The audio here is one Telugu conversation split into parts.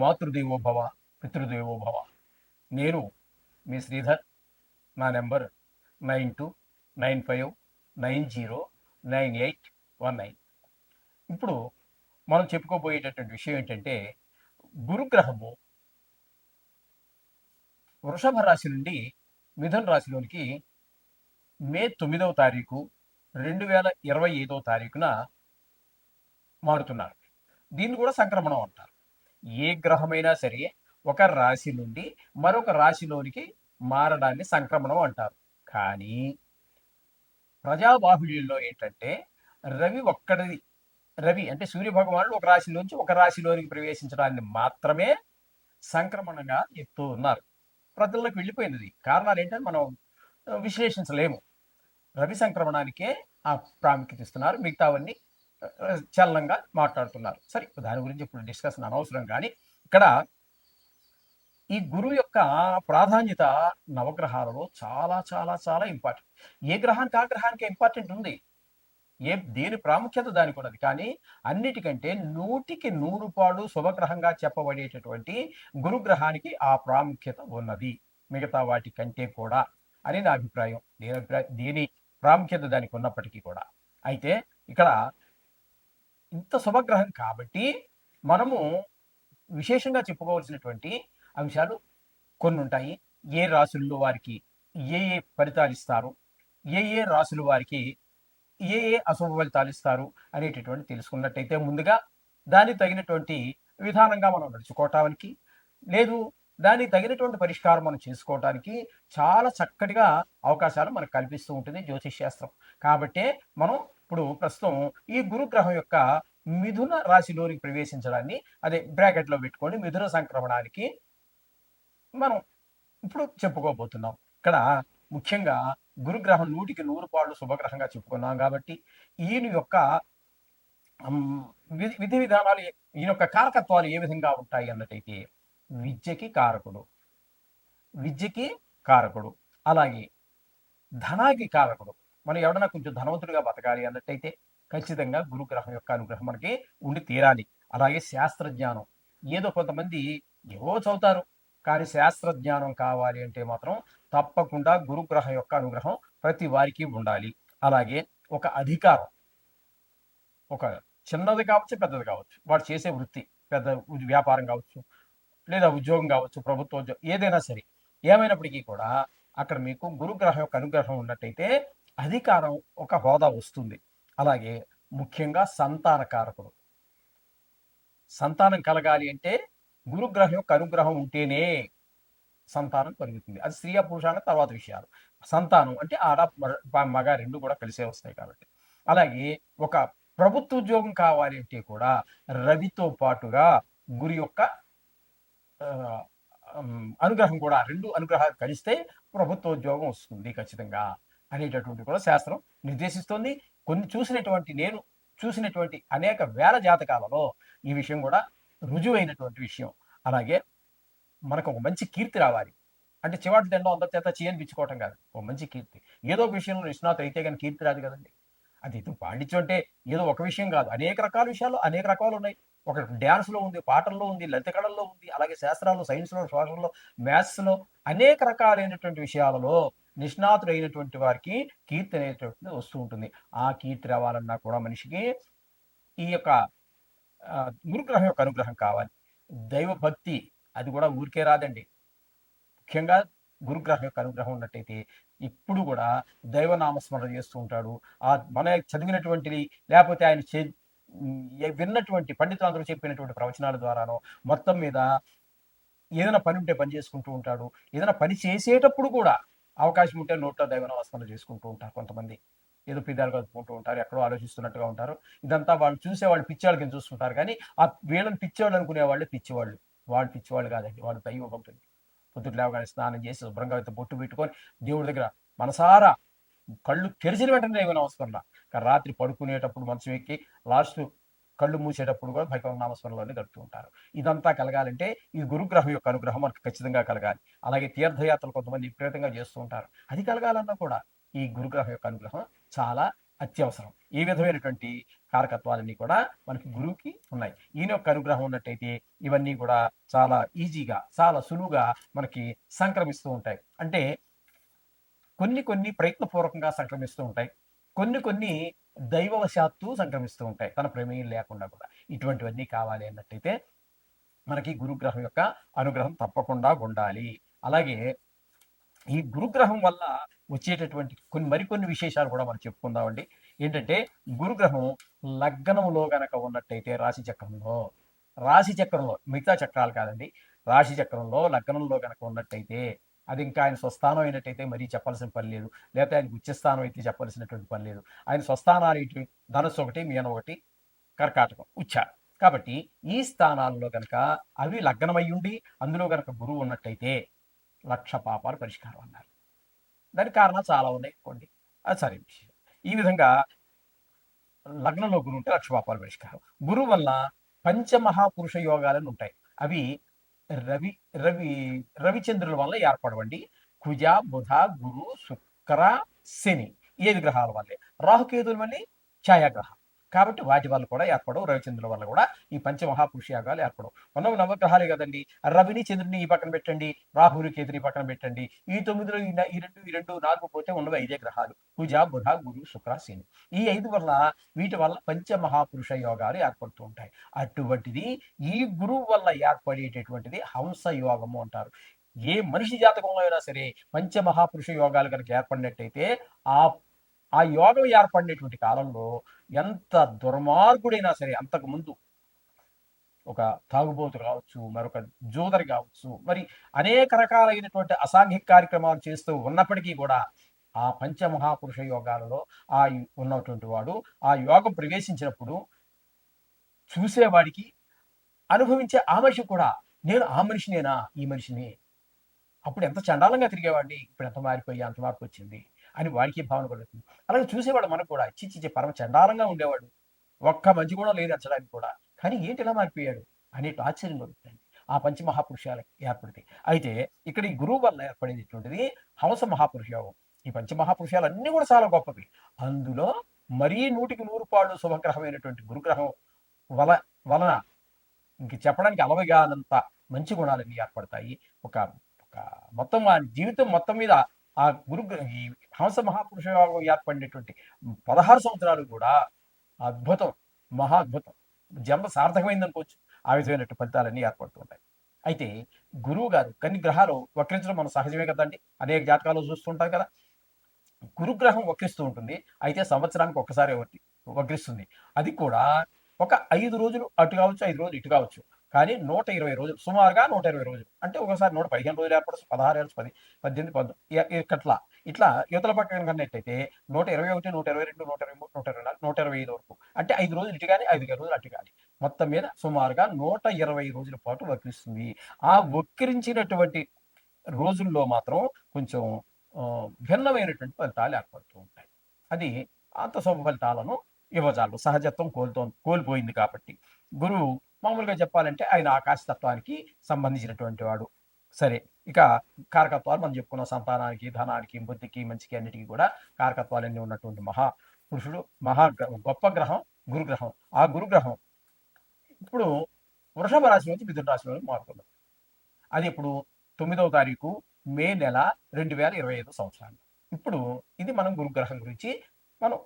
మాతృదేవో భవ, పితృదేవో భవ. నేను మీ శ్రీధర్. నా నెంబర్ 9295909819. ఇప్పుడు మనం చెప్పుకోబోయేటటువంటి విషయం ఏంటంటే, గురుగ్రహము వృషభ రాశి నుండి మిథున రాశిలోనికి మే 9వ తారీఖు 2025వ తారీఖున మారుతున్నారు. దీన్ని కూడా సంక్రమణం అంటారు. ఏ గ్రహమైనా సరే ఒక రాశి నుండి మరొక రాశిలోనికి మారడాన్ని సంక్రమణం అంటారు. కానీ ప్రజాబాహుళ్యంలో ఏంటంటే రవి అంటే సూర్య భగవానుడు ఒక రాశిలోంచి ఒక రాశిలోనికి ప్రవేశించడాన్ని మాత్రమే సంక్రమణంగా చెప్తూ ఉన్నారు. ప్రజల్లోకి వెళ్ళిపోయినది. కారణాలు ఏంటని మనం విశ్లేషించలేము. రవి సంక్రమణానికే ఆ ప్రాముఖ్యత ఇస్తున్నారు. మిగతావన్నీ చలనంగా మాట్లాడుతున్నారు. సరే, దాని గురించి ఇప్పుడు డిస్కషన్ అనవసరం. కానీ ఇక్కడ ఈ గురువు యొక్క ప్రాధాన్యత నవగ్రహాలలో చాలా చాలా చాలా ఇంపార్టెంట్. ఏ గ్రహానికి ఆ గ్రహానికి ఇంపార్టెంట్ ఉంది. దేని ప్రాముఖ్యత దానికి ఉన్నది. కానీ అన్నిటికంటే 100కి 100 శుభగ్రహంగా చెప్పబడేటటువంటి గురుగ్రహానికి ఆ ప్రాముఖ్యత ఉన్నది, మిగతా వాటి కంటే కూడా అని నా అభిప్రాయం. దేని ప్రాముఖ్యత దానికి ఉన్నప్పటికీ కూడా. అయితే ఇక్కడ ఇంత శుభగ్రహం కాబట్టి మనము విశేషంగా చెప్పుకోవాల్సినటువంటి అంశాలు కొన్ని ఉంటాయి. ఏ రాశుల్లో వారికి ఏ ఫలితాలు ఇస్తారు, ఏ రాశుల వారికి ఏ అశుభ ఫలితాలు ఇస్తారు అనేటటువంటి తెలుసుకున్నట్టయితే ముందుగా దానికి తగినటువంటి విధానంగా మనం నడుచుకోవటానికి, లేదు దానికి తగినటువంటి పరిష్కారం మనం చేసుకోవటానికి చాలా చక్కటిగా అవకాశాలు మనకు కల్పిస్తూ ఉంటుంది జ్యోతిష్ శాస్త్రం. కాబట్టే మనం ఇప్పుడు ప్రస్తుతం ఈ గురుగ్రహం యొక్క మిథున రాశిలోనికి ప్రవేశించడాన్ని అదే బ్రాకెట్లో పెట్టుకొని మిథున సంక్రమణానికి మనం ఇప్పుడు చెప్పుకోబోతున్నాం. ఇక్కడ ముఖ్యంగా గురుగ్రహం 100కి 100 శుభగ్రహంగా చెప్పుకున్నాం. కాబట్టి ఈయన యొక్క విధి విధానాలు, ఈయన యొక్క కారకత్వాలు ఏ విధంగా ఉంటాయి అన్నట్టయితే విద్యకి కారకుడు, అలాగే ధనానికి కారకుడు. మనం ఎవడన్నా కొంచెం ధనవంతుడిగా బతకాలి అన్నట్టయితే ఖచ్చితంగా గురుగ్రహం యొక్క అనుగ్రహం మనకి ఉండి తీరాలి. అలాగే శాస్త్రజ్ఞానం, ఏదో కొంతమంది ఏవో చదువుతారు, కానీ శాస్త్రజ్ఞానం కావాలి అంటే మాత్రం తప్పకుండా గురుగ్రహం యొక్క అనుగ్రహం ప్రతి వారికి ఉండాలి. అలాగే ఒక అధికారం, ఒక చిన్నది కావచ్చు పెద్దది కావచ్చు, వాడు చేసే వృత్తి, పెద్ద వ్యాపారం కావచ్చు లేదా ఉద్యోగం కావచ్చు, ప్రభుత్వ ఉద్యోగం, ఏదైనా సరే, ఏమైనప్పటికీ కూడా అక్కడ మీకు గురుగ్రహం యొక్క అనుగ్రహం ఉన్నట్టయితే అధికారం, ఒక హోదా వస్తుంది. అలాగే ముఖ్యంగా సంతానకారకుడు, సంతానం కలగాలి అంటే గురుగ్రహం యొక్క అనుగ్రహం ఉంటేనే సంతానం కలుగుతుంది. అది స్త్రీ పురుష తర్వాత విషయాలు. సంతానం అంటే ఆడ మగ రెండు కూడా కలిసే వస్తాయి కాబట్టి. అలాగే ఒక ప్రభుత్వ ఉద్యోగం కావాలి అంటే కూడా రవితో పాటుగా గురి యొక్క అనుగ్రహం కూడా, 2 అనుగ్రహాలు కలిస్తే ప్రభుత్వ ఉద్యోగం వస్తుంది ఖచ్చితంగా అనేటటువంటి కూడా శాస్త్రం నిర్దేశిస్తోంది. నేను చూసినటువంటి అనేక వేల జాతకాలలో ఈ విషయం కూడా రుజువైనటువంటి విషయం. అలాగే మనకు ఒక మంచి కీర్తి రావాలి అంటే చివాటి దండం అందరి చేత చేయనిపించుకోవటం కాదు, ఒక మంచి కీర్తి. ఏదో ఒక విషయంలో నిష్ణాతులు అయితే కానీ కీర్తి రాదు కదండి. అది పాండిత్యం అంటే ఏదో ఒక విషయం కాదు, అనేక రకాల విషయాలు అనేక రకాలు ఉన్నాయి. ఒక డ్యాన్స్లో ఉంది, పాటల్లో ఉంది, లలిత కళల్లో ఉంది, అలాగే శాస్త్రాల్లో, సైన్స్లో, సోషల్లో, మ్యాథ్స్లో అనేక రకాలైనటువంటి విషయాలలో నిష్ణాతులైనటువంటి వారికి కీర్తి అనేటువంటిది వస్తూ ఉంటుంది. ఆ కీర్తి రావాలన్నా కూడా మనిషికి ఈ యొక్క గురుగ్రహం యొక్క అనుగ్రహం కావాలి. దైవభక్తి అది కూడా ఊరికే రాదండి. ముఖ్యంగా గురుగ్రహం యొక్క అనుగ్రహం ఉన్నట్టయితే ఇప్పుడు కూడా దైవనామస్మరణ చేస్తూ ఉంటాడు. మన చదివినటువంటిది లేకపోతే ఆయన విన్నటువంటి పండితులందరూ చెప్పినటువంటి ప్రవచనాల ద్వారానో మొత్తం మీద ఏదైనా పని ఉంటే పని చేసుకుంటూ ఉంటాడు. ఏదైనా పని చేసేటప్పుడు కూడా అవకాశం ఉంటే నోట్లో దైవనామస్మరణ చేసుకుంటూ ఉంటారు. కొంతమంది ఏదో పిదాలు కలుపుకుంటూ ఉంటారు, ఎక్కడో ఆలోచిస్తున్నట్టుగా ఉంటారు. ఇదంతా వాళ్ళు చూసేవాళ్ళు పిచ్చివాళ్ళ కింద చూస్తుంటారు. కానీ ఆ వీళ్ళని పిచ్చివాళ్ళు అనుకునే వాళ్ళే పిచ్చివాళ్ళు. వాళ్ళు పిచ్చివాళ్ళు కాదండి, వాళ్ళు దైవ భక్తులు. పొద్దుట లేవగానే స్నానం చేసి శుభ్రంగా అయితే బొట్టు పెట్టుకొని దేవుడి దగ్గర మనసారా కళ్ళు తెరిచిన వెంటనే దైవ నమస్మరణ. రాత్రి పడుకునేటప్పుడు మంచం ఎక్కి లాస్ట్ కళ్ళు మూసేటప్పుడు కూడా భగవన్ నామస్మరణలోనే గడుపుతూ ఉంటారు. ఇదంతా కలగాలంటే ఈ గురుగ్రహం యొక్క అనుగ్రహం మనకు ఖచ్చితంగా కలగాలి. అలాగే తీర్థయాత్రలు కొంతమంది విపరీతంగా చేస్తూ ఉంటారు. అది కలగాలన్నా కూడా ఈ గురుగ్రహం యొక్క అనుగ్రహం చాలా అత్యవసరం. ఈ విధమైనటువంటి కారకత్వాలన్నీ కూడా మనకి గురువుకి ఉన్నాయి. ఈయన యొక్క అనుగ్రహం ఉన్నట్టయితే ఇవన్నీ కూడా చాలా ఈజీగా, చాలా సులువుగా మనకి సంక్రమిస్తూ ఉంటాయి. అంటే కొన్ని ప్రయత్నపూర్వకంగా సంక్రమిస్తూ ఉంటాయి. కొన్ని దైవవశాత్తు సంక్రమిస్తూ ఉంటాయి. తన ప్రమేయం లేకుండా కూడా. ఇటువంటివన్నీ కావాలి అన్నట్టయితే మనకి గురుగ్రహం యొక్క అనుగ్రహం తప్పకుండా ఉండాలి. అలాగే ఈ గురుగ్రహం వల్ల వచ్చేటటువంటి మరికొన్ని విశేషాలు కూడా మనం చెప్పుకుందామండి. ఏంటంటే గురుగ్రహం లగ్నంలో గనక ఉన్నట్టయితే రాశి చక్రంలో మిగతా చక్రాలు కాదండి, రాశి చక్రంలో లగ్నంలో గనక ఉన్నట్టయితే అది ఇంకా ఆయన స్వస్థానం అయినట్టయితే మరీ చెప్పాల్సిన పని లేదు. లేకపోతే ఆయనకు ఉచ్చస్థానం అయితే చెప్పాల్సినటువంటి పని లేదు. ఆయన స్వస్థానాలు ఏంటి? ధనస్సు ఒకటి, మీనం ఒకటి, కర్కాటకం, ఉచ్చ. కాబట్టి ఈ స్థానాల్లో గనక అవి లగ్నమయ్యుండి అందులో గనక గురువు ఉన్నట్టయితే 1,00,000 పాపాలు పరిష్కారం అన్నారు. దానికి కారణాలు చాలా ఉన్నాయి అనుకోండి, అది సరే విషయం. ఈ విధంగా లగ్నంలో గురువు ఉంటే 1,00,000 పాపాలు పరిష్కారం. గురువు వల్ల పంచమహాపురుష యోగాలని ఉంటాయి. అవి రవి రవి రవిచంద్రుల వల్ల ఏర్పడవండి. కుజ, బుధ, గురు, శుక్ర, శని 7 గ్రహాల వల్లే. రాహుకేతుల వల్ల ఛాయాగ్రహం కాబట్టి వాటి వల్ల కూడా ఏర్పడవు. రవిచంద్రుల వల్ల కూడా ఈ పంచమహాపురుష యాగాలు ఏర్పడవు. ఉన్నవి నవగ్రహాలే కదండి. రవిని చంద్రుని ఈ పక్కన పెట్టండి, రాహుని కేతుని పక్కన పెట్టండి. ఈ 9లో ఈ రెండు 4 పోతే ఉన్నవి 5 గ్రహాలు: కుజ, బుధ, గురు, శుక్ర, శని. ఈ 5 వల్ల వీటి వల్ల పంచమహాపురుష యోగాలు ఏర్పడుతూ ఉంటాయి. అటువంటిది ఈ గురువు వల్ల ఏర్పడేటటువంటిది హంస యోగము అంటారు. ఏ మనిషి జాతకంలో అయినా సరే పంచమహాపురుష యోగాలు కనుక ఏర్పడినట్టయితే ఆ యోగం ఏర్పడినటువంటి కాలంలో ఎంత దుర్మార్గుడైనా సరే, అంతకుముందు ఒక తాగుబోతు కావచ్చు, మరొక జూదరి కావచ్చు, మరి అనేక రకాలైనటువంటి అసాంఘిక కార్యక్రమాలు చేస్తూ ఉన్నప్పటికీ కూడా ఆ పంచమహాపురుష యోగాలలో ఉన్నటువంటి వాడు ఆ యోగం ప్రవేశించినప్పుడు చూసేవాడికి, అనుభవించే ఆ మనిషి కూడా, నేను ఆ మనిషినేనా, ఈ మనిషిని, అప్పుడు ఎంత చండాలంగా తిరిగేవాడిని, ఇప్పుడు ఎంత మారిపోయి అంత మార్పు వచ్చింది అని వాడికి భావన కలుగుతుంది. అలాగే చూసేవాడు మనకు కూడా చిచ్చి పరమ చండాలంగా ఉండేవాడు, ఒక్క మంచి కూడా లేదు నచ్చడానికి కూడా, కానీ ఏంటి ఇలా మారిపోయాడు అనేటి ఆశ్చర్యం కలుగుతుంది ఆ పంచమహాపురుషాలకు ఏర్పడితే. అయితే ఇక్కడ ఈ గురువు వల్ల ఏర్పడేటటువంటిది హంస మహాపురుష యోగం. ఈ పంచమహాపురుషాలు అన్నీ కూడా చాలా గొప్పవి. అందులో మరీ 100కి 100 పాళ్ళు శుభగ్రహమైనటువంటి గురుగ్రహం వలన ఇంక చెప్పడానికి అలవగానంత మంచి గుణాలన్నీ ఏర్పడతాయి. ఒక మొత్తం ఆ జీవితం మొత్తం మీద ఆ ఈ హంస మహాపురుష యోగం ఏర్పడినటువంటి 16 సంవత్సరాలు కూడా అద్భుతం, మహా అద్భుతం, జన్మ సార్థకమైంది అనుకోవచ్చు. ఆ విధమైనటువంటి ఫలితాలన్నీ ఏర్పడుతుంటాయి. అయితే గురువు గారు కొన్ని గ్రహాలు వక్రించడం మనం సహజమే కదండి, అనేక జాతకాలు చూస్తుంటాం కదా. గురుగ్రహం వక్రిస్తూ ఉంటుంది. అయితే సంవత్సరానికి ఒక్కసారి వక్రిస్తుంది. అది కూడా ఒక 5 రోజులు అటు కావచ్చు, 5 రోజులు ఇటు కావచ్చు. కానీ 120 రోజులు, సుమారుగా 120 రోజులు. అంటే ఒకసారి 115 రోజులు ఏర్పడచ్చు, 16 ఏర్పడచ్చు, 10, 18, 19 ఇట్లా యువతల పక్కన కన్నట్టయితే 121, 122, 123, 124, 125 వరకు. అంటే 5 రోజులు ఇటు కానీ, 5 రోజులు అటు కానీ, మొత్తం మీద సుమారుగా 120 రోజుల పాటు వక్రిస్తుంది. ఆ వక్రించినటువంటి రోజుల్లో మాత్రం కొంచెం భిన్నమైనటువంటి ఫలితాలు ఏర్పడుతూ ఉంటాయి. అది అంత శుభ ఫలితాలను ఇవ్వజాలదు, సహజత్వం కోల్పోయింది కాబట్టి. గురువు మామూలుగా చెప్పాలంటే ఆయన ఆకాశతత్వానికి సంబంధించినటువంటి వాడు. సరే, ఇక కారకత్వాలు మనం చెప్పుకున్న సంతానానికి, ధనానికి, బుద్ధికి, మంచికి అన్నిటికీ కూడా కారకత్వాలన్నీ ఉన్నటువంటి మహాపురుషుడు, గొప్ప గ్రహం గురుగ్రహం. ఆ గురుగ్రహం ఇప్పుడు వృషభ రాశి నుంచి మిథున రాశిలోకి మారుతుంది. అది ఇప్పుడు 9వ తారీఖు మే నెల 2025 సంవత్సరాలు. ఇప్పుడు ఇది మనం గురుగ్రహం గురించి మనం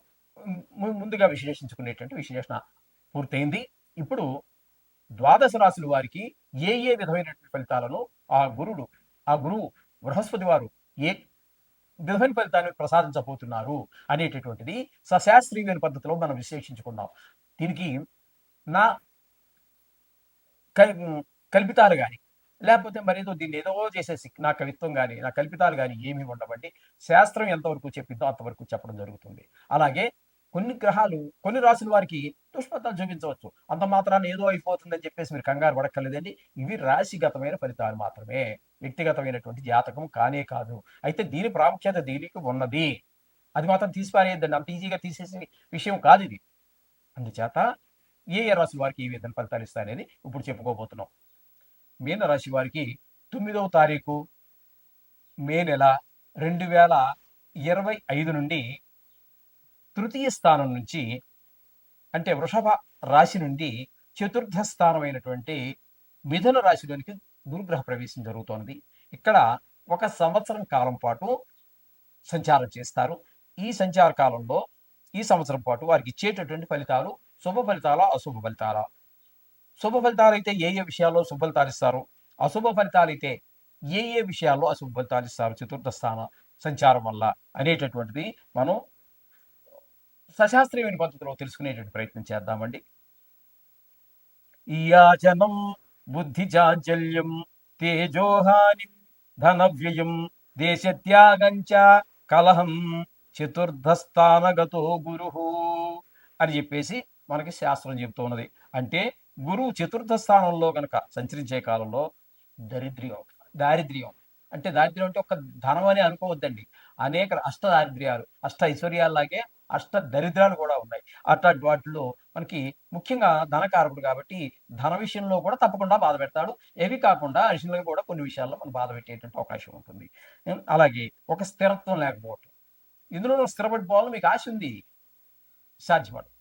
ముందుగా విశ్లేషించుకునేటువంటి విశ్లేషణ పూర్తయింది. ఇప్పుడు ద్వాదశ రాశుల వారికి ఏ విధమైనటువంటి ఫలితాలను ఆ గురువు బృహస్పతి వారు ఏ విధమైన ఫలితాన్ని ప్రసాదించబోతున్నారు అనేటటువంటిది సశాస్త్రీయమైన పద్ధతిలో మనం విశ్లేషించుకుందాం. దీనికి నా కల్పితాలు కానీ, లేకపోతే మరేదో దీన్ని ఏదో చేసేసి నా కవిత్వం కానీ, నా కల్పితాలు కానీ ఏమీ ఉండవండి. శాస్త్రం ఎంతవరకు చెప్పిందో అంతవరకు చెప్పడం జరుగుతుంది. అలాగే కొన్ని గ్రహాలు కొన్ని రాసుల వారికి దుష్ఫలితాలు చూపించవచ్చు. అంత మాత్రాన్ని ఏదో అయిపోతుందని చెప్పేసి మీరు కంగారు పడక్కర్లేదండి. ఇవి రాశిగతమైన ఫలితాలు మాత్రమే, వ్యక్తిగతమైనటువంటి జాతకం కానే కాదు. అయితే దీని ప్రాముఖ్యత దీనికి ఉన్నది, అది మాత్రం తీసిపారేయద్దండి. అంత ఈజీగా తీసేసే విషయం కాదు ఇది. అందుచేత ఏ రాశి వారికి ఏ విధంగా ఫలితాలు ఇస్తాయనేది ఇప్పుడు చెప్పుకోబోతున్నాం. మీనరాశి వారికి 9వ తారీఖు మే నెల 2025 నుండి తృతీయ స్థానం నుంచి అంటే వృషభ రాశి నుండి చతుర్థ స్థానమైనటువంటి మిథున రాశిలోనికి గురుగ్రహ ప్రవేశం జరుగుతోంది. ఇక్కడ ఒక సంవత్సరం కాలం పాటు సంచారం చేస్తారు. ఈ సంచార కాలంలో ఈ సంవత్సరం పాటు వారికి ఇచ్చేటటువంటి ఫలితాలు శుభ ఫలితాలా, అశుభ ఫలితాలా? శుభ ఫలితాలైతే ఏ ఏ విషయాల్లో శుభ ఫలితాలు ఇస్తారు, అశుభ ఫలితాలైతే ఏ ఏ విషయాల్లో అశుభ ఫలితాలు ఇస్తారు చతుర్థ స్థాన సంచారం వల్ల అనేటటువంటిది మనం సశాస్త్రీయమైన పద్ధతిలో తెలుసుకునేటువంటి ప్రయత్నం చేద్దామండి. యాచనం బుద్ధి చాంచల్యం తేజోహాని ధన వ్యయం దేశత్యాగంచ కలహం చతుర్థస్థానగతో గురు అని చెప్పేసి మనకి శాస్త్రం చెబుతున్నది. అంటే గురువు చతుర్థ స్థానంలో కనుక సంచరించే కాలంలో దారిద్ర్యం అంటే దారిద్ర్యం అంటే ఒక ధనం అని అనుకోవద్దండి. అనేక అష్ట దారిద్ర్యాలు, అష్ట ఐశ్వర్యాలాగే అష్ట దరిద్రాలు కూడా ఉన్నాయి. అట్లాంటి వాటిలో మనకి ముఖ్యంగా ధనకారకుడు కాబట్టి ధన విషయంలో కూడా తప్పకుండా బాధ పెడతాడు. ఏవి కాకుండా అడిషనల్గా కూడా కొన్ని విషయాల్లో మనం బాధ పెట్టేటువంటి అవకాశం ఉంటుంది. అలాగే ఒక స్థిరత్వం లేకపోవటం, ఇందులో స్థిరపడిపోవాలని మీకు ఆశ ఉంది, సాధ్యపడదు.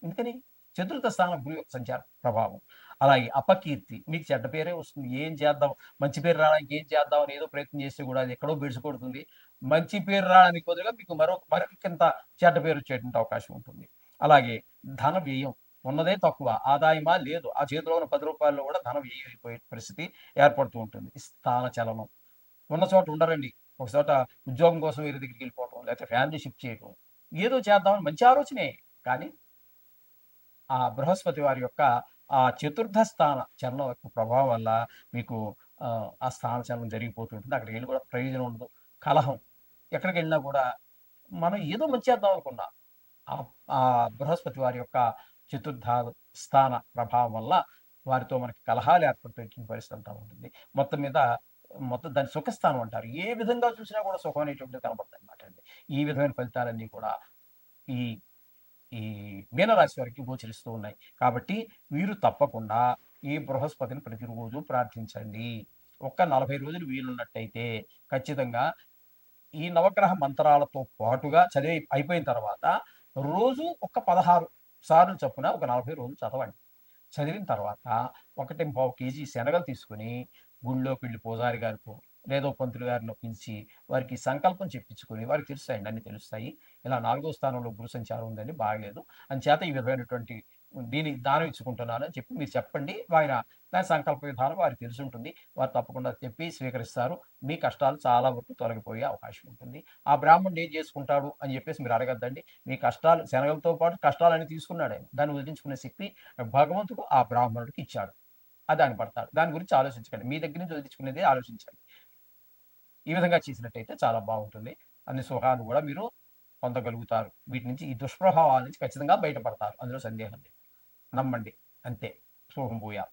ఎందుకని చతుర్థ స్థానం గురు యొక్క సంచార ప్రభావం. అలాగే అపకీర్తి, మీకు చెడ్డ పేరే వస్తుంది. ఏం చేద్దాం, మంచి పేరు రావడానికి ఏం చేద్దాం అని ఏదో ప్రయత్నం చేస్తే కూడా అది ఎక్కడో బెడిసికొడుతుంది. మంచి పేరు రావడానికి బదులుగా మీకు మరొకంత చెడ్డ పేరు వచ్చేటువంటి అవకాశం ఉంటుంది. అలాగే ధన వ్యయం, ఉన్నదే తక్కువ, ఆదాయమా లేదు, ఆ చేతిలో ఉన్న 10 రూపాయల్లో కూడా ధన వ్యయం అయిపోయే పరిస్థితి ఏర్పడుతూ ఉంటుంది. స్థాన చలనం, ఉన్న చోట ఉండరండి, ఒక చోట ఉద్యోగం కోసం వేరే దగ్గరికి వెళ్ళిపోవటం, లేకపోతే ఫ్యామిలీ షిఫ్ట్ చేయటం, ఏదో చేద్దామని మంచి ఆలోచనే, కానీ ఆ బృహస్పతి వారి యొక్క ఆ చతుర్థ స్థాన చలనం యొక్క ప్రభావం వల్ల మీకు ఆ స్థాన చలనం జరిగిపోతుంటుంది. అక్కడికి వెళ్ళి కూడా ప్రయోజనం ఉండదు, కలహం. ఎక్కడికి వెళ్ళినా కూడా మనం ఏదో మంచి చేద్దాం అనుకున్నా ఆ బృహస్పతి వారి యొక్క చతుర్థ స్థాన ప్రభావం వల్ల వారితో మనకి కలహాలు ఏర్పడుతున్న పరిస్థితి అంతా ఉంటుంది. మొత్తం దాన్ని సుఖస్థానం అంటారు. ఏ విధంగా చూసినా కూడా సుఖం అనేటువంటిది కనబడుతుంది అనమాట అండి. ఈ విధమైన ఫలితాలన్నీ కూడా ఈ ఈ మీనరాశి వారికి గోచరిస్తూ ఉన్నాయి. కాబట్టి వీరు తప్పకుండా ఈ బృహస్పతిని ప్రతిరోజు ప్రార్థించండి. ఒక్క 40 రోజులు వీలున్నట్టయితే ఖచ్చితంగా ఈ నవగ్రహ మంత్రాలతో పాటుగా చదివి అయిపోయిన తర్వాత రోజు ఒక 16 సార్లు చొప్పున ఒక 40 రోజులు చదవండి. చదివిన తర్వాత 1.25 కేజీ శనగలు తీసుకుని గుళ్ళోకి వెళ్ళి పూజారి గారికో లేదో పంతులు గారిని ఒప్పించి వారికి సంకల్పం చెప్పించుకుని, వారికి తెలుస్తాయండి, అన్ని తెలుస్తాయి. ఇలా 4వ స్థానంలో గురు సంచారం ఉందండి, బాగలేదు, అంచేత ఈ విధమైనటువంటి దీని దానం ఇచ్చుకుంటున్నాను అని చెప్పి మీరు చెప్పండి. దాని సంకల్ప విధానం వారికి తెలిసి ఉంటుంది. వారు తప్పకుండా చెప్పి స్వీకరిస్తారు. మీ కష్టాలు చాలా వరకు తొలగిపోయే అవకాశం ఉంటుంది. ఆ బ్రాహ్మణుడు ఏం చేసుకుంటాడు అని చెప్పేసి మీరు అడగద్దండి. మీ కష్టాలు శనగలతో పాటు కష్టాలని తీసుకున్నాడు ఆయన. దాన్ని వదిలించుకునే శక్తి భగవంతుడు ఆ బ్రాహ్మణుడికి ఇచ్చాడు. దాన్ని పడతాడు. దాని గురించి ఆలోచించకండి. మీ దగ్గర నుంచి వదిలించుకునేదే ఆలోచించండి. ఈ విధంగా చేసినట్టయితే చాలా బాగుంటుంది. అన్ని సుఖాలు కూడా మీరు పొందగలుగుతారు. వీటి నుంచి, ఈ దుష్ప్రభావాల నుంచి ఖచ్చితంగా బయటపడతారు. అందులో సందేహం లేదు. నమ్మండి, అంతే. శుభం భూయాత్.